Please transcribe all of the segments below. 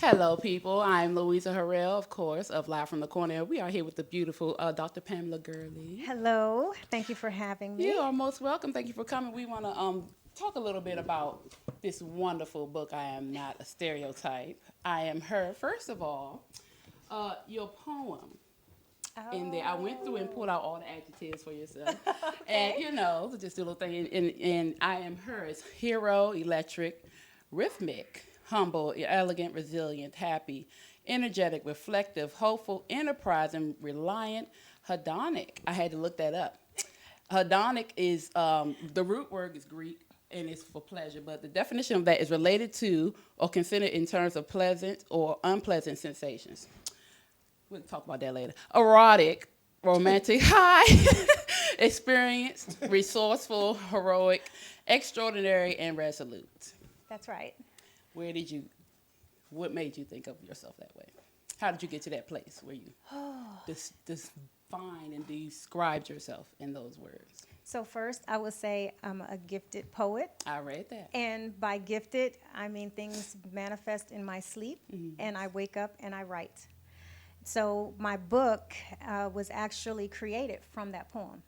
Hello, people. I'm Louisa Harrell, of course, of Live from the Corner. We are here with the beautiful Dr. Pamela Gurley. Hello, thank you for having You me. are most welcome. Thank you for coming. We want to talk a little bit about this wonderful book, I Am Not a Stereotype. I Am Her. First of all, your poem in there. I went through and pulled out all the adjectives for yourself. And, just a little thing. And I Am Her is hero, electric, rhythmic, humble, elegant, resilient, happy, energetic, reflective, hopeful, enterprising, reliant, hedonic. I had to look that up. Hedonic is the root word is Greek and it's for pleasure, but the definition of that is related to or considered in terms of pleasant or unpleasant sensations. We'll talk about that later. Erotic, romantic, high, experienced, resourceful, heroic, extraordinary, and resolute. That's right. What made you think of yourself that way? How did you get to that place where you define and described yourself in those words? So first, I would say I'm a gifted poet. I read that. And by gifted, I mean things manifest in my sleep, and I wake up and I write. So my book was actually created from that poem.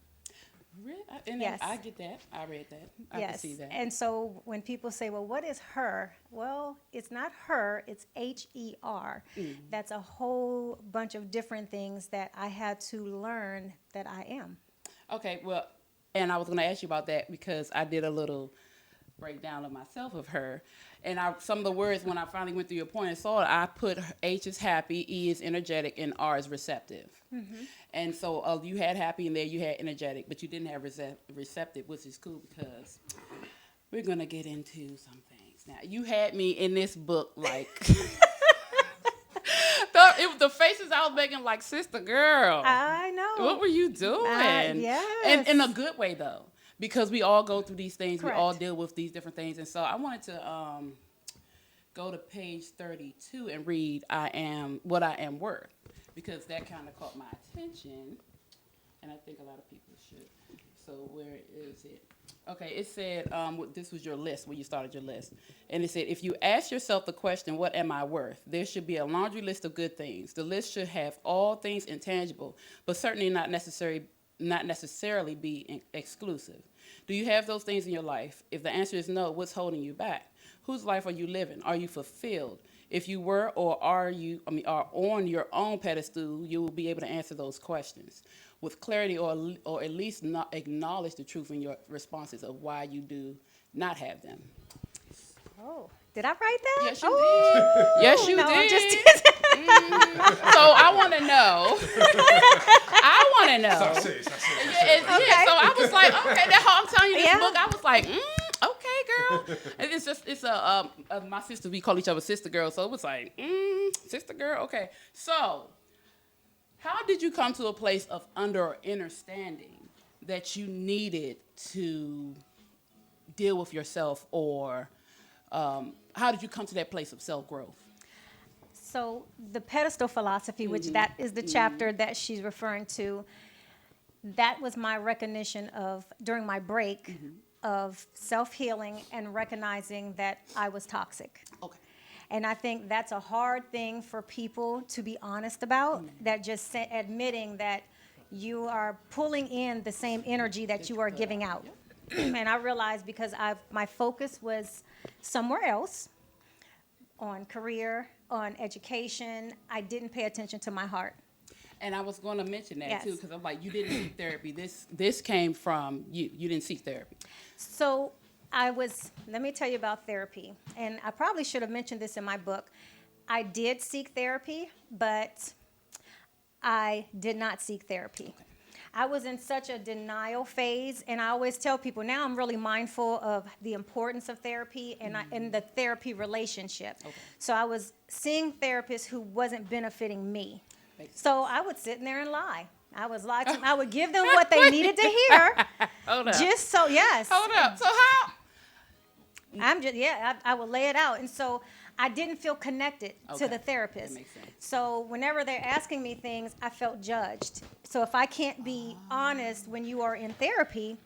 Really? And Yes. I get that. I read that. I can Yes. see that. And so when people say, well, what is her? Well, it's not her, it's Her. That's a whole bunch of different things that I had to learn that I am. Okay, well, and I was going to ask you about that because I did a little breakdown of myself of her. And some of the words, when I finally went through your point and saw it, I put H is happy, E is energetic, and R is receptive. And so you had happy in there, you had energetic, but you didn't have receptive, which is cool because we're going to get into some things. Now, you had me in this book like... the faces I was making like, sister girl. I know. What were you doing? Yes. And in a good way, though, because we all go through these things. Correct. We all deal with these different things. And so I wanted to go to page 32 and read What I Am Worth, because that kind of caught my attention, and I think a lot of people should. So where is it? Okay, it said, this was your list, where you started your list. And it said, if you ask yourself the question, what am I worth? There should be a laundry list of good things. The list should have all things intangible, but certainly not necessarily be exclusive. Do you have those things in your life? If the answer is no, what's holding you back? Whose life are you living? Are you fulfilled? If you were or are on your own pedestal, you will be able to answer those questions with clarity, or at least not acknowledge the truth in your responses of why you do not have them. Oh, did I write that? Yes, you Oh, did. Yes, you no, I'm did. just So I want to know. I want to know. Stop saying. Yeah, so I was like, okay, that's how I'm telling you this Yeah. book. I was like, okay, girl. And it's my sister, we call each other sister girl. So it was like, sister girl, okay. So how did you come to a place of understanding that you needed to deal with yourself, or how did you come to that place of self-growth? So the pedestal philosophy, which that is the chapter that she's referring to, that was my recognition of, during my break, of self-healing and recognizing that I was toxic. Okay. And I think that's a hard thing for people to be honest about, that just admitting that you are pulling in the same energy that you are giving out. And I realized because my focus was somewhere else, on career, on education, I didn't pay attention to my heart. And I was going to mention that Yes. too, because I'm like, you didn't seek therapy. This came from you. You didn't seek therapy. So let me tell you about therapy. And I probably should have mentioned this in my book. I did seek therapy, but I did not seek therapy. I was in such a denial phase, and I always tell people now I'm really mindful of the importance of therapy and the therapy relationship. Okay. So I was seeing therapists who wasn't benefiting me. Makes So I would sit in there and lie. I was lying to them. I would give them what they needed to hear. Hold up. Just so, yes. Hold up. So how? I would lay it out. And so I didn't feel connected Okay. to the therapist. That makes sense. So whenever they're asking me things, I felt judged. So if I can't be honest when you are in therapy,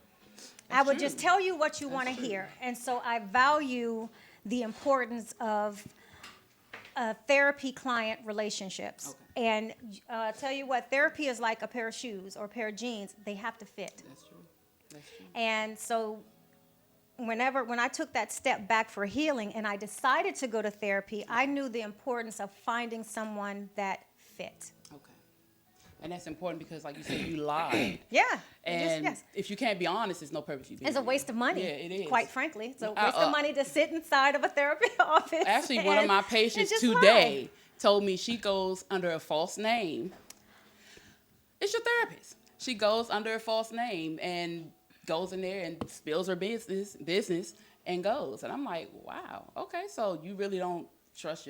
I would just tell you what you want to hear. And so I value the importance of therapy client relationships. Okay. And tell you what, therapy is like a pair of shoes or a pair of jeans. They have to fit. That's true. That's true. And so when I took that step back for healing and I decided to go to therapy, I knew the importance of finding someone that fit. Okay. And that's important because, like you said, you lied. Yeah. And yes. if you can't be honest, there's no purpose you being It's a there. waste of money. Yeah, it is. Quite frankly. It's a waste of money to sit inside of a therapy office. Actually, one of and- my and patients just today told me she goes under a false name. It's your therapist. She goes under a false name and goes in there and spills her business and goes. And I'm like, wow, okay, so you really don't trust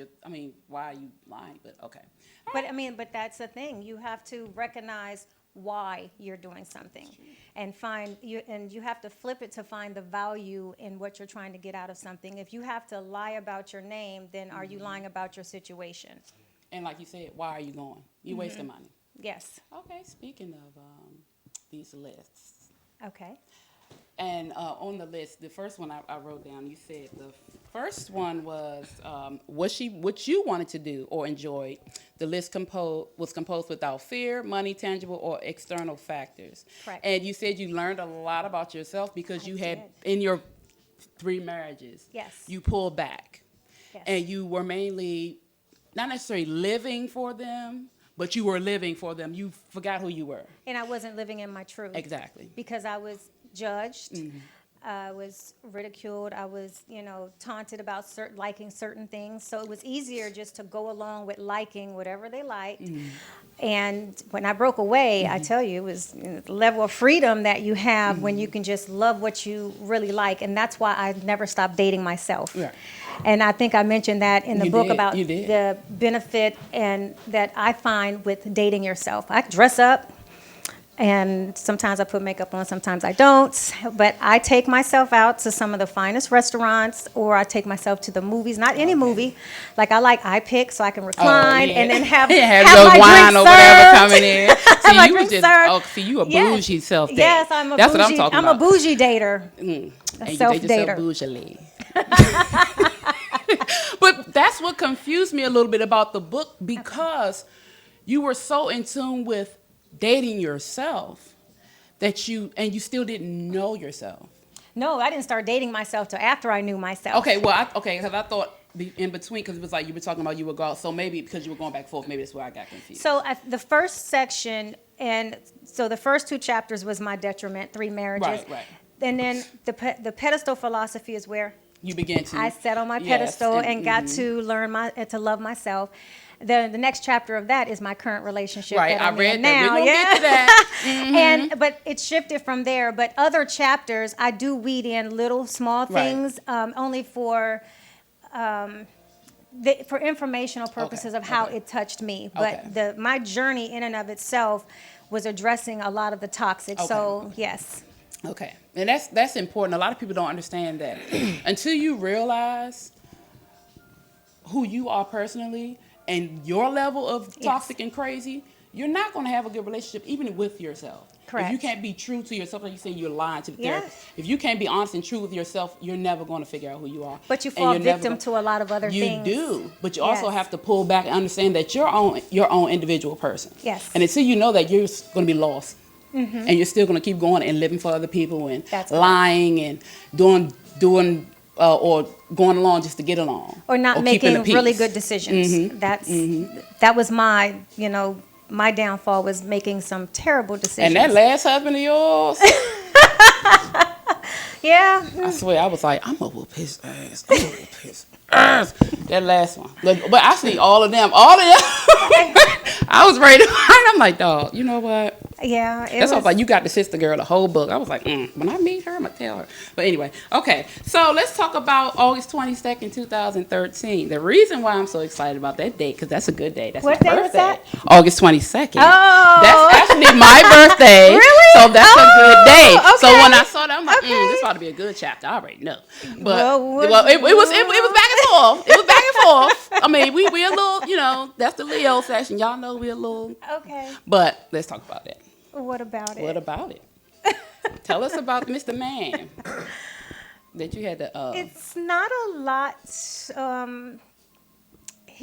why are you lying? But okay. But that's the thing. You have to recognize why you're doing something, and you have to flip it to find the value in what you're trying to get out of something. If you have to lie about your name, then are you lying about your situation? And like you said, why are you going? You wasting money. Yes. Okay, speaking of these lists. Okay. And on the list, the first one I wrote down, you said the first one was what you wanted to do or enjoyed. The list was composed without fear, money, tangible, or external factors. Correct. And you said you learned a lot about yourself because you had, did. in your 3 marriages, Yes. you pulled back. Yes. And you were mainly, not necessarily living for them, but you were living for them. You forgot who you were. And I wasn't living in my truth. Exactly. Because I was judged. I was ridiculed. I was, taunted about liking certain things. So it was easier just to go along with liking whatever they liked. And when I broke away, I tell you, it was the level of freedom that you have when you can just love what you really like. And that's why I never stopped dating myself. Yeah. And I think I mentioned that in the You book did. about You did. the benefit and that I find with dating yourself. I dress up. And sometimes I put makeup on, sometimes I don't. But I take myself out to some of the finest restaurants, or I take myself to the movies. Not any movie. Like I like iPick, so I can recline and then have your my wine drink or whatever served. coming in. Have my See, you was drink just served. you a Yes. bougie self date. Yes, I'm a That's bougie. what I'm talking I'm about. a bougie dater. And you date self-dater. yourself bougily. But that's what confused me a little bit about the book because you were so in tune with dating yourself that you still didn't know yourself. No, I didn't start dating myself till after I knew myself. Okay, well, because I thought in between, because it was like you were talking about you would go out, so maybe because you were going back and forth, maybe that's where I got confused. So the first section, and so the first 2 chapters was my detriment, 3 marriages. Right. And then the pedestal philosophy is where You began to. I sat on my Yes, pedestal and got to learn to love myself. The next chapter of that is my current relationship. Right, that I'm I read in that. now. We're gonna get to that. But it shifted from there. But other chapters, I do weed in little small Right. things, only for informational purposes of how okay. it touched me. But Okay. my journey in and of itself was addressing a lot of the toxic. Okay. So yes. Okay, and that's important. A lot of people don't understand that until you realize who you are personally and your level of toxic and crazy, you're not going to have a good relationship even with yourself. Correct. If you can't be true to yourself, like you say, you're lying to the Yes. therapist. If you can't be honest and true with yourself, you're never going to figure out who you are. But you And fall you're never victim to a lot of other you things. do, but you also Yes. have to pull back and understand that you're your own individual person. Yes. And until you know that, you're going to be lost. And you're still going to keep going and living for other people and That's right. lying and doing or going along just to get along, Or not keeping making the really peace. good decisions. That was my downfall, was making some terrible decisions. And that last husband of yours, yeah. I swear, I was like, I'm gonna whoop his ass. I'm gonna whoop his ass. That last one, but actually, all of them. I was ready to find. I'm like, dog, you know what? Yeah. That's why I was like, you got the sister girl, the whole book. I was like, when I meet her, I'm going to tell her. But anyway, okay. So let's talk about August 22nd, 2013. The reason why I'm so excited about that date, because that's a good day. That's What my day was birthday. that? August 22nd. Oh. That's actually my birthday. Really? So that's a good day. So okay. when I saw that, I'm like, Okay. this ought to be a good chapter. I already know. But Well, it was back and forth. It was back and forth. I mean, we a little, that's the Leo section. Y'all know we a little. Okay. But let's talk about that. What about it? What about it? Tell us about Mr. Man that you had to. It's not a lot.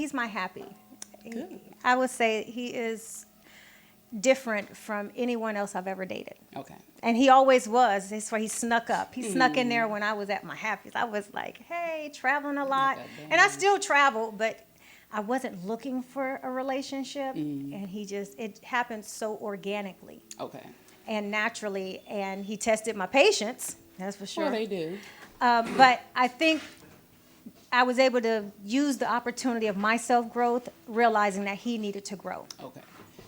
he's my happy. Good. I would say he is different from anyone else I've ever dated. Okay. And he always was. That's why he snuck up. He snuck in there when I was at my happiest. I was like, hey, traveling a lot. And I still travel, but I wasn't looking for a relationship. And it happened so organically Okay. and naturally. And he tested my patience, that's for sure. Sure they do. But I think I was able to use the opportunity of my self-growth, realizing that he needed to grow. Okay.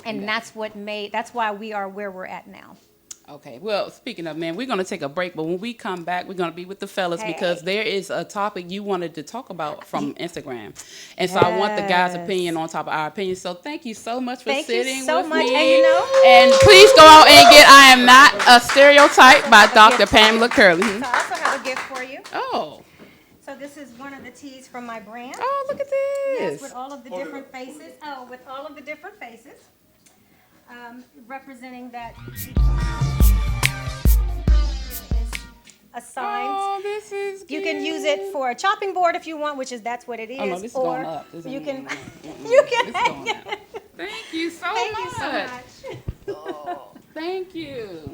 And that's why we are where we're at now. Okay. Well, speaking of men, we're going to take a break, but when we come back, we're going to be with the fellas Hey. because there is a topic you wanted to talk about from Instagram. And so I want the guys' opinion on top of our opinion. So thank you so much for Thank sitting you so with much. me. And you know, And please go out and get I Am Not a Stereotype by Dr. Pamela Curley. so I also have a gift for you. Oh. So this is one of the tees from my brand. Oh, look at Yes, this. with all of the different faces. Oh, with all of the different faces. Representing that assigned. Oh, this is You can use cute. it for a chopping board if you want, that's what it is. Oh, no, this is or going up. This you ain't can, going up. you can This is hang going it. up. Thank you so Thank much. you so much. Thank you.